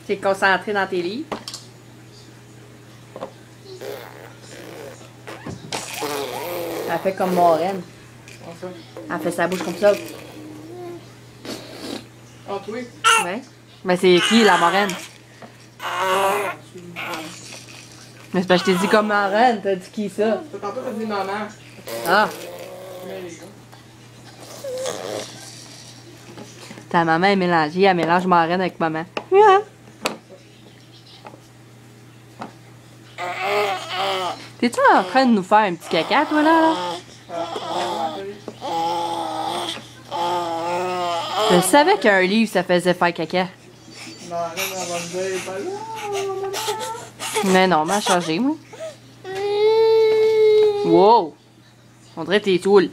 T'es concentré dans tes livres. Elle fait comme Maureen. Elle fait sa bouche comme ça. Ah, toi? Ouais. Mais c'est qui la Maureen? Mais c'est parce que je t'ai dit comme Maureen, t'as dit qui ça? Tantôt, t'as dit maman. Ah! Ta maman est mélangée, elle mélange Maureen avec maman. Yeah. T'es-tu en train de nous faire un petit caca, toi, là? Je savais qu'un livre, ça faisait faire caca. Mais non, m'a changé, moi. Wow! On dirait que t'es saoul.